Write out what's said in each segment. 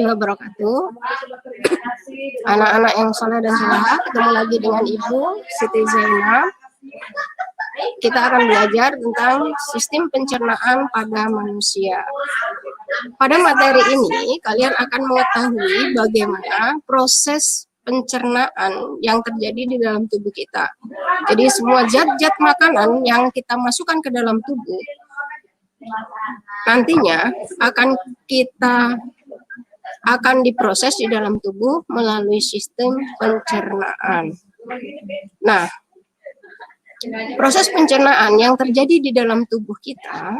wabarakatuh. Anak-anak yang soleh dan soleha, ketemu lagi dengan Ibu Siti Zainab. Kita akan belajar tentang sistem pencernaan pada manusia. Pada materi ini, kalian akan mengetahui bagaimana proses pencernaan yang terjadi di dalam tubuh kita. Jadi semua zat-zat makanan yang kita masukkan ke dalam tubuh, nantinya akan diproses di dalam tubuh melalui sistem pencernaan. Nah, proses pencernaan yang terjadi di dalam tubuh kita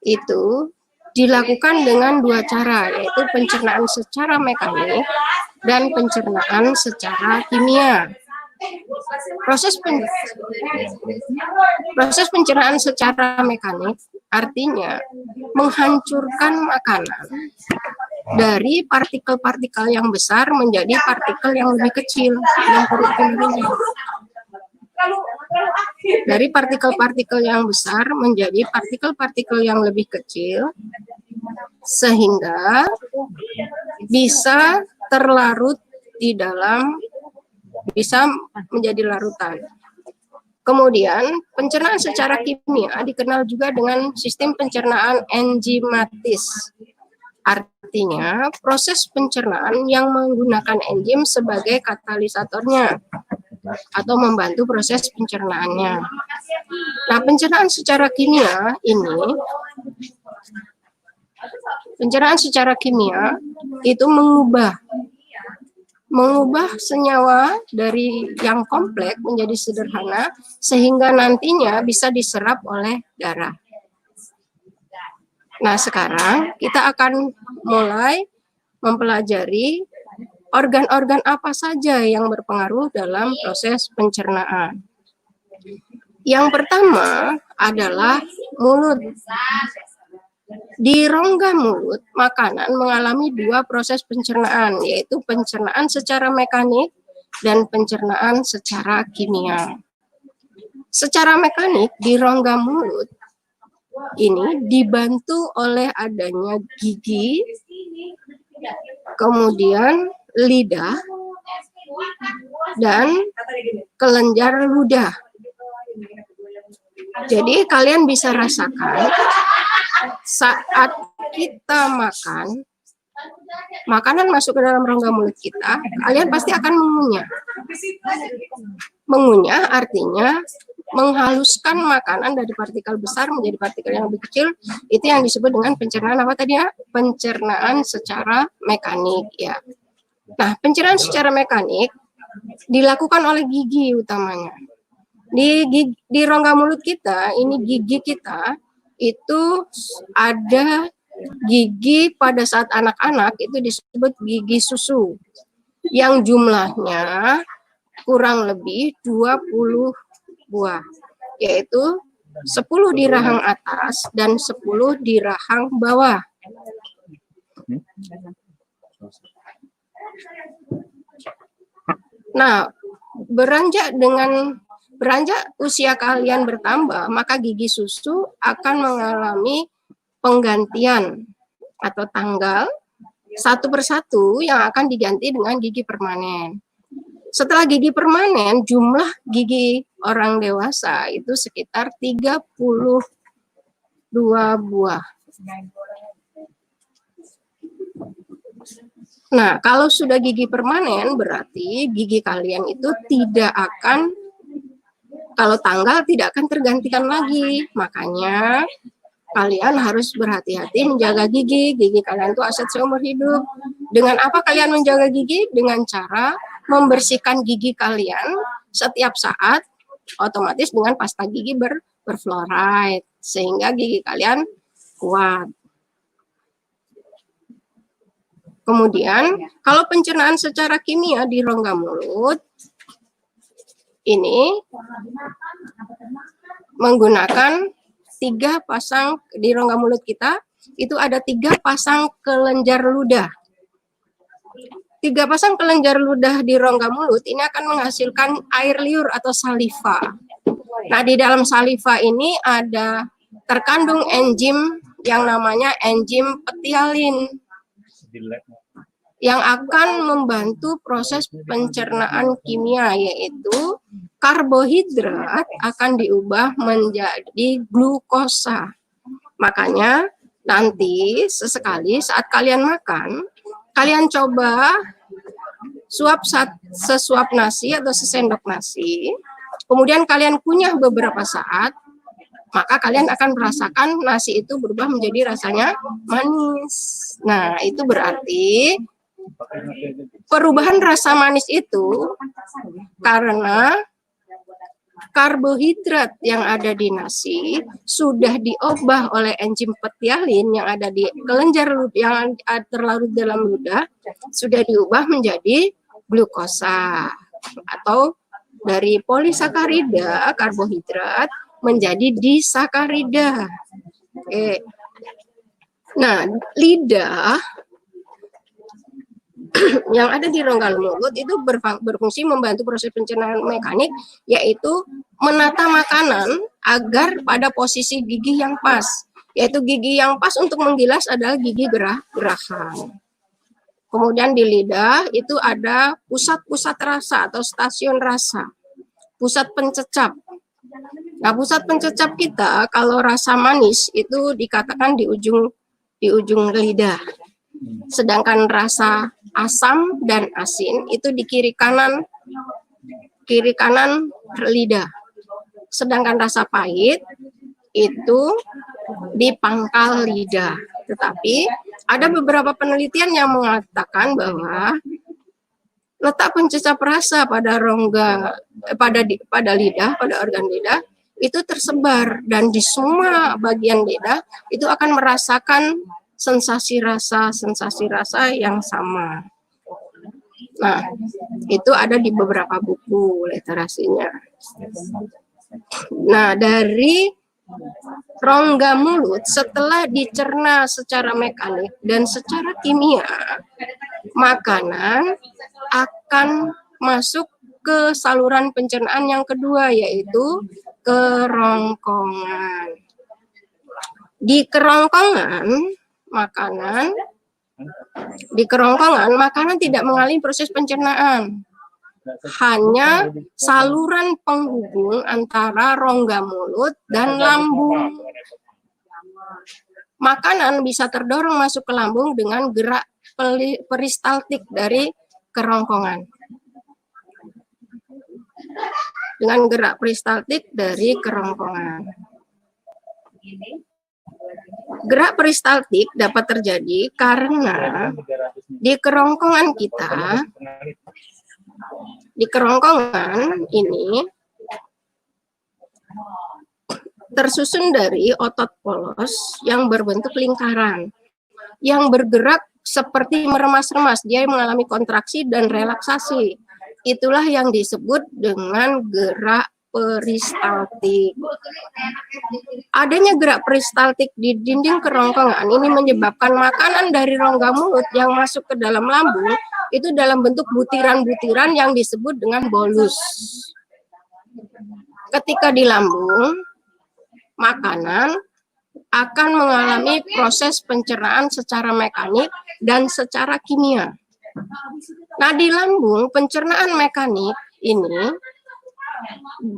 itu dilakukan dengan dua cara, yaitu pencernaan secara mekanik dan pencernaan secara kimia. Proses pencernaan secara mekanik artinya menghancurkan makanan dari partikel-partikel yang besar menjadi partikel yang lebih kecil, dari partikel-partikel yang besar menjadi partikel-partikel yang lebih kecil, sehingga bisa terlarut di dalam, bisa menjadi larutan. Kemudian pencernaan secara kimia dikenal juga dengan sistem pencernaan enzimatis. Artinya proses pencernaan yang menggunakan enzim sebagai katalisatornya atau membantu proses pencernaannya. Nah, pencernaan secara kimia ini, itu mengubah senyawa dari yang kompleks menjadi sederhana sehingga nantinya bisa diserap oleh darah. Nah, sekarang kita akan mulai mempelajari organ-organ apa saja yang berpengaruh dalam proses pencernaan. Yang pertama adalah mulut. Di rongga mulut, makanan mengalami dua proses pencernaan, yaitu pencernaan secara mekanik dan pencernaan secara kimia. Secara mekanik, di rongga mulut ini dibantu oleh adanya gigi, kemudian lidah, dan kelenjar ludah. Jadi kalian bisa rasakan saat kita makan, makanan masuk ke dalam rongga mulut kita, kalian pasti akan mengunyah. Mengunyah artinya menghaluskan makanan dari partikel besar menjadi partikel yang lebih kecil. Itu yang disebut dengan pencernaan apa tadi ya? Pencernaan secara mekanik ya. Nah, pencernaan secara mekanik dilakukan oleh gigi utamanya. Di rongga mulut kita, ini gigi kita itu ada gigi pada saat anak-anak itu disebut gigi susu yang jumlahnya kurang lebih 20 buah, yaitu 10 di rahang atas dan 10 di rahang bawah. Nah, beranjak usia kalian bertambah, maka gigi susu akan mengalami penggantian atau tanggal satu persatu yang akan diganti dengan gigi permanen. Setelah gigi permanen, jumlah gigi orang dewasa itu sekitar 32 buah. Nah, kalau sudah gigi permanen, berarti gigi kalian itu tidak akan, kalau tanggal tidak akan tergantikan lagi. Makanya kalian harus berhati-hati menjaga gigi. Gigi kalian itu aset seumur hidup. Dengan apa kalian menjaga gigi? Dengan cara membersihkan gigi kalian setiap saat, otomatis dengan pasta gigi berfluoride, sehingga gigi kalian kuat. Kemudian, kalau pencernaan secara kimia di rongga mulut, ini menggunakan 3 pasang di rongga mulut kita, itu ada 3 pasang kelenjar ludah. 3 pasang kelenjar ludah di rongga mulut ini akan menghasilkan air liur atau saliva. Nah, di dalam saliva ini ada terkandung enzim yang namanya enzim petialin. yang akan membantu proses pencernaan kimia, yaitu karbohidrat akan diubah menjadi glukosa. Makanya nanti sesekali saat kalian makan, kalian coba sesuap nasi atau sesendok nasi, kemudian kalian kunyah beberapa saat, maka kalian akan merasakan nasi itu berubah menjadi rasanya manis. Nah, itu berarti perubahan rasa manis itu karena karbohidrat yang ada di nasi sudah diubah oleh enzim petialin yang ada di kelenjar yang terlarut dalam ludah, sudah diubah menjadi glukosa, atau dari polisakarida karbohidrat menjadi disakarida. Oke. Nah, lidah yang ada di rongga mulut itu berfungsi membantu proses pencernaan mekanik, yaitu menata makanan agar pada posisi gigi yang pas, yaitu gigi yang pas untuk menggilas adalah gigi gerahan. Kemudian di lidah itu ada pusat-pusat rasa atau stasiun rasa, pusat pencecap. Nah, pusat pencecap kita kalau rasa manis itu dikatakan di ujung lidah. Sedangkan rasa asam dan asin itu di kiri kanan lidah. Sedangkan rasa pahit itu di pangkal lidah. Tetapi ada beberapa penelitian yang mengatakan bahwa letak pencecap rasa pada rongga pada lidah, pada organ lidah itu tersebar, dan di semua bagian lidah itu akan merasakan sensasi rasa yang sama. Nah, itu ada di beberapa buku literasinya. Nah, dari rongga mulut setelah dicerna secara mekanik dan secara kimia, makanan akan masuk ke saluran pencernaan yang kedua, yaitu kerongkongan. Di kerongkongan makanan tidak mengalami proses pencernaan, hanya saluran penghubung antara rongga mulut dan lambung. Makanan bisa terdorong masuk ke lambung dengan gerak peristaltik dari kerongkongan. Gerak peristaltik dapat terjadi karena di kerongkongan ini tersusun dari otot polos yang berbentuk lingkaran, yang bergerak seperti meremas-remas. Dia mengalami kontraksi dan relaksasi. Itulah yang disebut dengan gerak peristaltik. Adanya gerak peristaltik di dinding kerongkongan ini menyebabkan makanan dari rongga mulut yang masuk ke dalam lambung itu dalam bentuk butiran-butiran yang disebut dengan bolus. Ketika di lambung, makanan akan mengalami proses pencernaan secara mekanik dan secara kimia. Nah, di lambung, pencernaan mekanik ini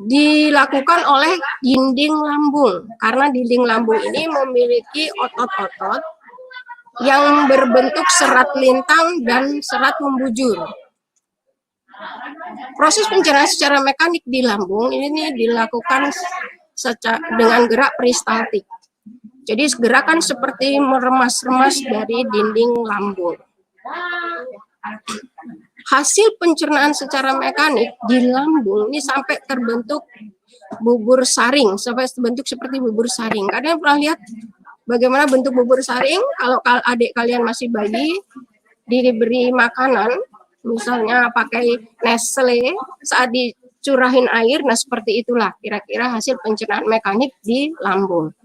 dilakukan oleh dinding lambung, karena dinding lambung ini memiliki otot-otot yang berbentuk serat lintang dan serat membujur. Proses pencernaan secara mekanik di lambung ini dilakukan dengan gerak peristaltik. Jadi gerakan seperti meremas-remas dari dinding lambung. Hasil pencernaan secara mekanik di lambung ini sampai terbentuk bubur saring, sampai terbentuk seperti bubur saring. Kalian pernah lihat bagaimana bentuk bubur saring? Kalau adik kalian masih bayi, diberi makanan, misalnya pakai Nestle, saat dicurahin air, nah seperti itulah kira-kira hasil pencernaan mekanik di lambung.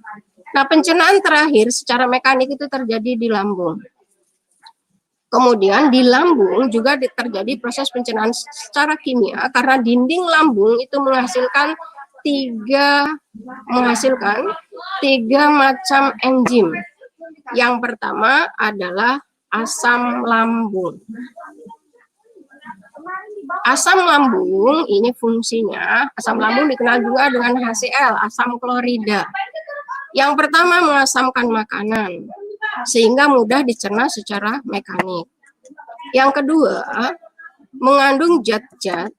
Nah, pencernaan terakhir secara mekanik itu terjadi di lambung. Kemudian di lambung juga terjadi proses pencernaan secara kimia karena dinding lambung itu menghasilkan tiga macam enzim. Yang pertama adalah asam lambung. Asam lambung ini fungsinya, asam lambung dikenal juga dengan HCl, asam klorida. Yang pertama mengasamkan makanan, sehingga mudah dicerna secara mekanik. Yang kedua, mengandung zat-zat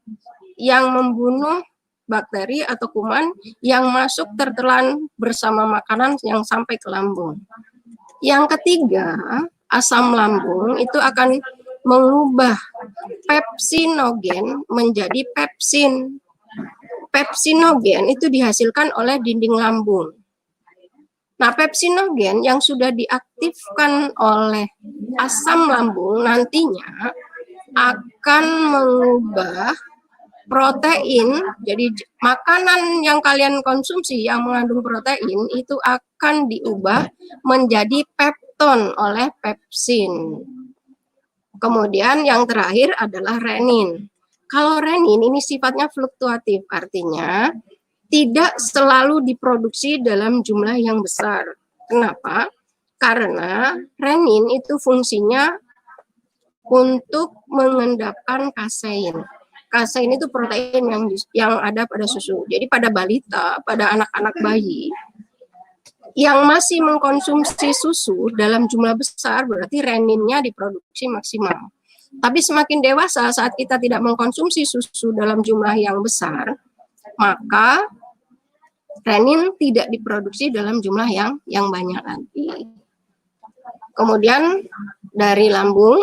yang membunuh bakteri atau kuman yang masuk tertelan bersama makanan yang sampai ke lambung. Yang ketiga, asam lambung itu akan mengubah pepsinogen menjadi pepsin. Pepsinogen itu dihasilkan oleh dinding lambung. Nah, pepsinogen yang sudah diaktifkan oleh asam lambung nantinya akan mengubah protein. Jadi makanan yang kalian konsumsi yang mengandung protein itu akan diubah menjadi pepton oleh pepsin. Kemudian yang terakhir adalah renin. Kalau renin ini sifatnya fluktuatif, artinya tidak selalu diproduksi dalam jumlah yang besar. Kenapa? Karena renin itu fungsinya untuk mengendapkan kasein. Kasein itu protein yang ada pada susu. Jadi pada balita, pada anak-anak bayi yang masih mengkonsumsi susu dalam jumlah besar, berarti reninnya diproduksi maksimal. Tapi semakin dewasa, saat kita tidak mengkonsumsi susu dalam jumlah yang besar, maka renin tidak diproduksi dalam jumlah yang banyak lagi. Kemudian dari lambung,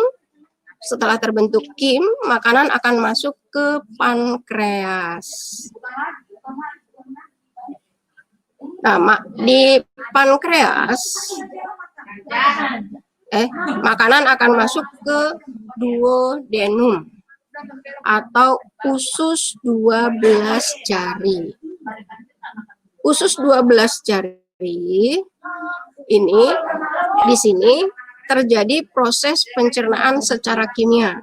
setelah terbentuk kim, makanan akan masuk ke pankreas. Nah, di pankreas, makanan akan masuk ke duodenum atau usus 12 jari. Usus 12 jari ini di sini terjadi proses pencernaan secara kimia.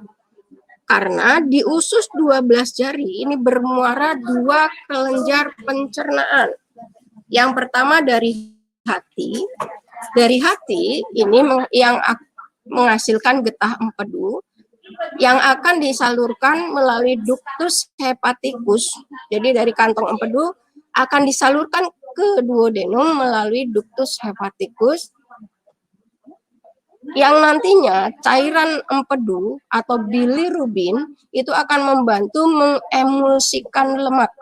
Karena di usus 12 jari ini bermuara dua kelenjar pencernaan. Yang pertama dari hati. Dari hati ini yang menghasilkan getah empedu yang akan disalurkan melalui ductus hepaticus. Jadi dari kantong empedu akan disalurkan ke duodenum melalui ductus hepaticus yang nantinya cairan empedu atau bilirubin itu akan membantu mengemulsikan lemak.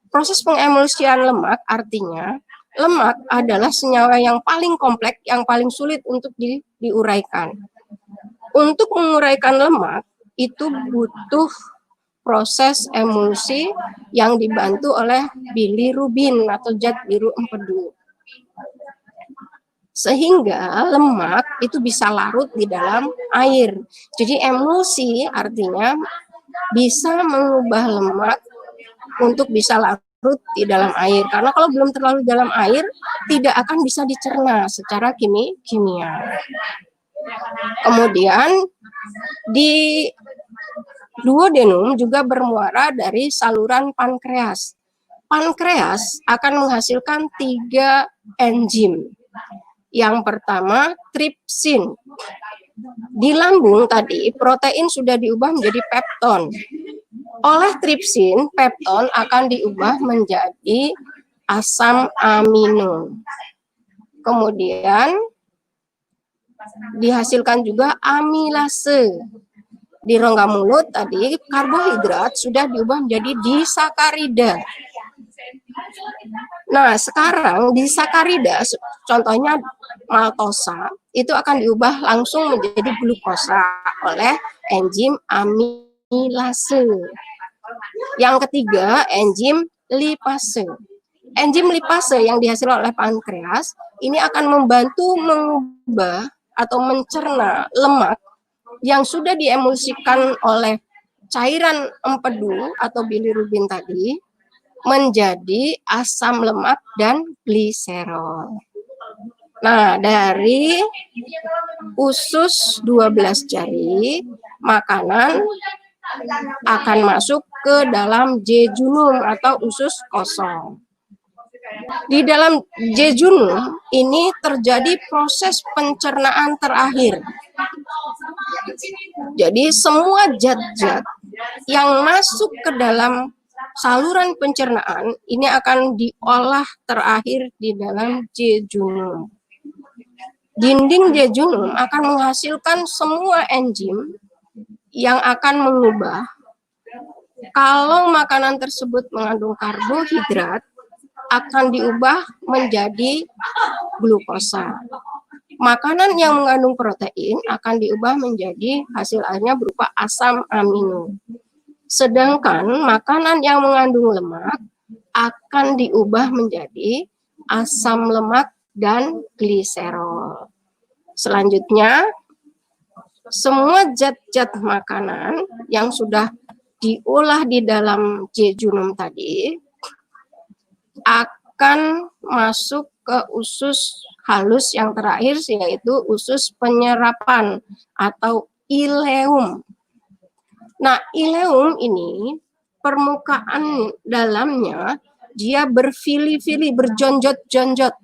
Proses pengemulsian lemak artinya lemak adalah senyawa yang paling kompleks, yang paling sulit untuk diuraikan. Untuk menguraikan lemak itu butuh proses emulsi yang dibantu oleh bilirubin atau zat biru empedu. Sehingga lemak itu bisa larut di dalam air. Jadi emulsi artinya bisa mengubah lemak untuk bisa larut di dalam air. Karena kalau belum terlalu dalam air, tidak akan bisa dicerna secara kimia. Kemudian di duodenum juga bermuara dari saluran pankreas. Pankreas akan menghasilkan 3 enzim. Yang pertama, tripsin. Di lambung tadi, protein sudah diubah menjadi pepton. Oleh tripsin, pepton akan diubah menjadi asam amino. Kemudian dihasilkan juga amilase. Di rongga mulut tadi, karbohidrat sudah diubah menjadi disakarida. Nah, sekarang disakarida, contohnya maltosa, itu akan diubah langsung menjadi glukosa oleh enzim amilase. Yang ketiga, enzim lipase. Enzim lipase yang dihasilkan oleh pankreas ini akan membantu mengubah atau mencerna lemak yang sudah diemulsikan oleh cairan empedu atau bilirubin tadi menjadi asam lemak dan gliserol. Nah, dari usus 12 jari, makanan akan masuk ke dalam jejunum atau usus kosong. Di dalam jejunum ini terjadi proses pencernaan terakhir. Jadi semua zat-zat yang masuk ke dalam saluran pencernaan ini akan diolah terakhir di dalam jejunum. Dinding jejunum akan menghasilkan semua enzim yang akan mengubah, kalau makanan tersebut mengandung karbohidrat, akan diubah menjadi glukosa. Makanan yang mengandung protein akan diubah menjadi hasilnya berupa asam amino. Sedangkan makanan yang mengandung lemak akan diubah menjadi asam lemak dan gliserol. Selanjutnya, semua zat-zat makanan yang sudah diolah di dalam jejunum tadi akan masuk ke usus halus yang terakhir, yaitu usus penyerapan atau ileum. Nah, ileum ini permukaan dalamnya dia berfili-fili, berjonjot-jonjot.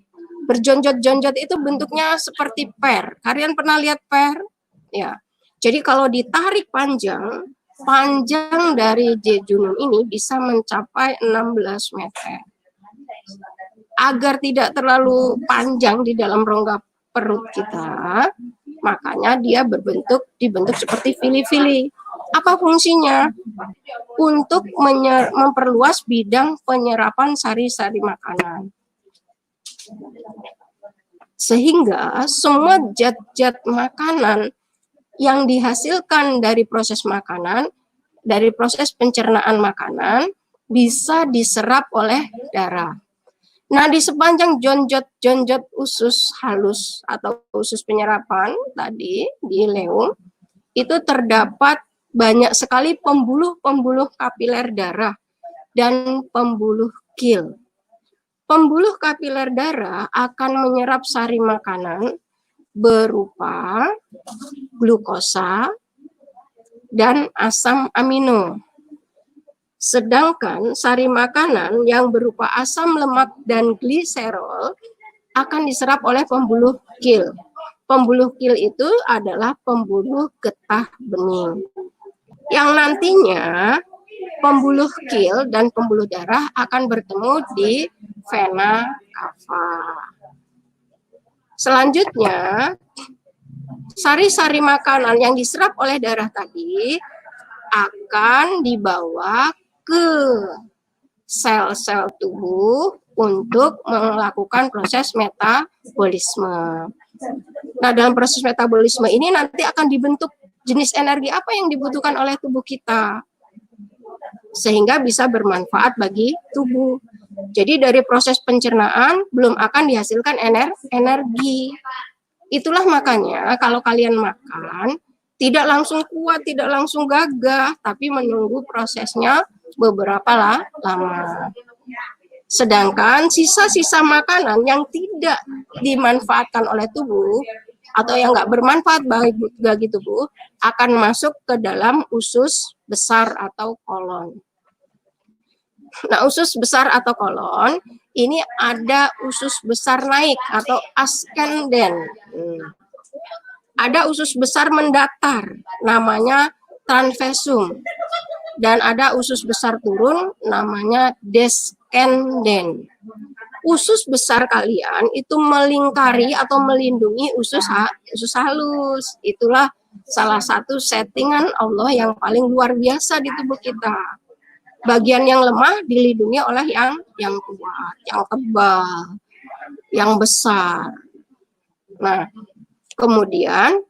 Berjonjot-jonjot itu bentuknya seperti per. Kalian pernah lihat per? Ya. Jadi kalau ditarik panjang dari jejunum ini bisa mencapai 16 meter. Agar tidak terlalu panjang di dalam rongga perut kita, makanya dia dibentuk seperti fili-fili. Apa fungsinya? Untuk memperluas bidang penyerapan sari-sari makanan. Sehingga semua zat-zat makanan yang dihasilkan dari proses makanan, dari proses pencernaan makanan, bisa diserap oleh darah. Nah, di sepanjang jonjot usus halus atau usus penyerapan tadi di ileum, itu terdapat banyak sekali pembuluh-pembuluh kapiler darah dan pembuluh kil. Pembuluh kapiler darah akan menyerap sari makanan berupa glukosa dan asam amino. Sedangkan sari makanan yang berupa asam lemak dan gliserol akan diserap oleh pembuluh kil. Pembuluh kil itu adalah pembuluh getah bening. Yang nantinya pembuluh kil dan pembuluh darah akan bertemu di vena cava. Selanjutnya, sari-sari makanan yang diserap oleh darah tadi akan dibawa ke sel-sel tubuh untuk melakukan proses metabolisme. Nah, dalam proses metabolisme ini nanti akan dibentuk jenis energi apa yang dibutuhkan oleh tubuh kita, sehingga bisa bermanfaat bagi tubuh. Jadi dari proses pencernaan belum akan dihasilkan energi. Itulah makanya kalau kalian makan, tidak langsung kuat, tidak langsung gagah, tapi menunggu prosesnya beberapa lama. Sedangkan sisa-sisa makanan yang tidak dimanfaatkan oleh tubuh atau yang nggak bermanfaat bagi tubuh akan masuk ke dalam usus besar atau kolon. Nah, usus besar atau kolon ini ada usus besar naik atau ascendens. Ada usus besar mendatar, namanya transversum. Dan ada usus besar turun, namanya descendens. Usus besar kalian itu melingkari atau melindungi usus halus. Itulah salah satu settingan Allah yang paling luar biasa di tubuh kita. Bagian yang lemah dilindungi oleh yang kuat, yang tebal, yang besar. Nah, kemudian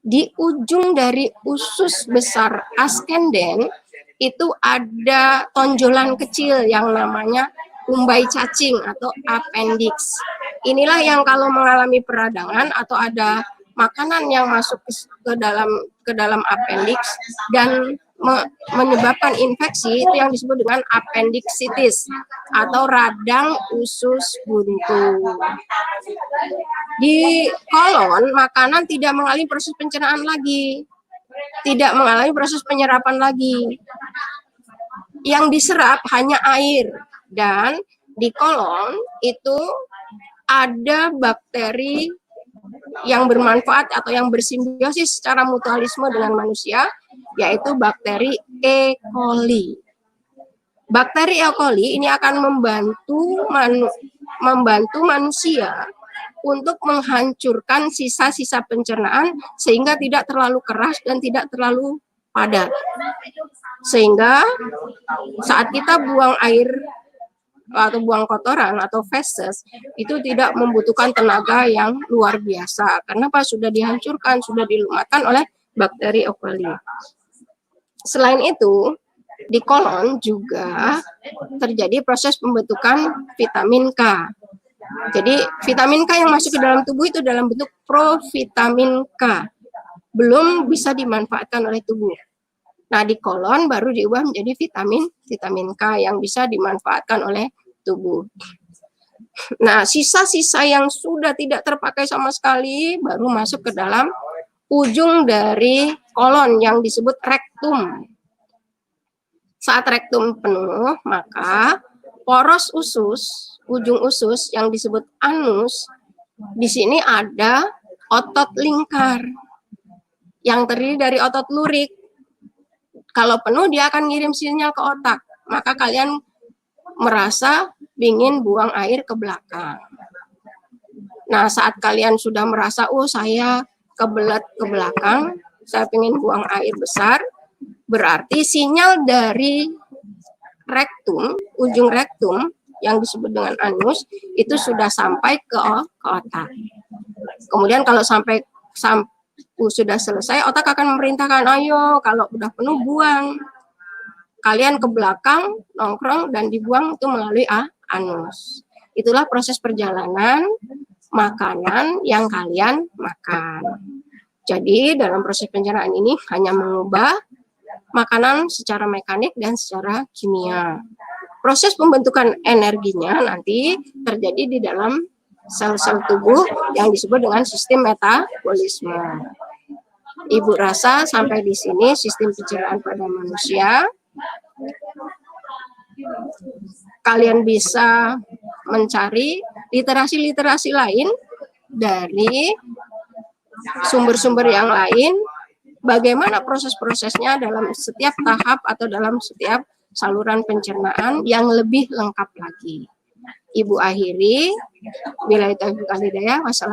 di ujung dari usus besar ascendens itu ada tonjolan kecil yang namanya umbai cacing atau appendix. Inilah yang kalau mengalami peradangan atau ada makanan yang masuk ke dalam appendix dan menyebabkan infeksi, itu yang disebut dengan appendicitis atau radang usus buntu. Di kolon, makanan tidak mengalami proses pencernaan lagi, tidak mengalami proses penyerapan lagi. Yang diserap hanya air dan Di kolon itu ada bakteri yang bermanfaat atau yang bersimbiosis secara mutualisme dengan manusia, yaitu bakteri E. coli. Bakteri E. coli ini akan membantu manusia untuk menghancurkan sisa-sisa pencernaan sehingga tidak terlalu keras dan tidak terlalu padat. Sehingga saat kita buang air atau buang kotoran atau feses itu tidak membutuhkan tenaga yang luar biasa. Karena apa? Sudah dihancurkan, sudah dilumatkan oleh bakteri E. coli. Selain itu, di kolon juga terjadi proses pembentukan vitamin K. Jadi vitamin K yang masuk ke dalam tubuh itu dalam bentuk provitamin K. Belum bisa dimanfaatkan oleh tubuh. Nah, di kolon baru diubah menjadi vitamin K yang bisa dimanfaatkan oleh tubuh. Nah, sisa-sisa yang sudah tidak terpakai sama sekali baru masuk ke dalam ujung dari kolon yang disebut rektum. Saat rektum penuh, maka poros usus, ujung usus yang disebut anus, di sini ada otot lingkar yang terdiri dari otot lurik. Kalau penuh dia akan ngirim sinyal ke otak, maka kalian merasa ingin buang air ke belakang. Nah, saat kalian sudah merasa, oh saya kebelet ke belakang, saya ingin buang air besar, berarti sinyal dari rektum, ujung rektum yang disebut dengan anus, itu sudah sampai ke otak. Kemudian kalau sampai sudah selesai, otak akan memerintahkan, ayo kalau udah penuh buang. Kalian ke belakang, nongkrong, dan dibuang itu melalui anus. Itulah proses perjalanan makanan yang kalian makan. Jadi dalam proses pencernaan ini hanya mengubah makanan secara mekanik dan secara kimia. Proses pembentukan energinya nanti terjadi di dalam sel-sel tubuh yang disebut dengan sistem metabolisme. Ibu rasa sampai di sini sistem pencernaan pada manusia. Kalian bisa mencari literasi-literasi lain dari sumber-sumber yang lain, bagaimana proses-prosesnya dalam setiap tahap atau dalam setiap saluran pencernaan yang lebih lengkap lagi. Ibu akhiri, billahi taufiq wal hidayah. Wassalamualaikum.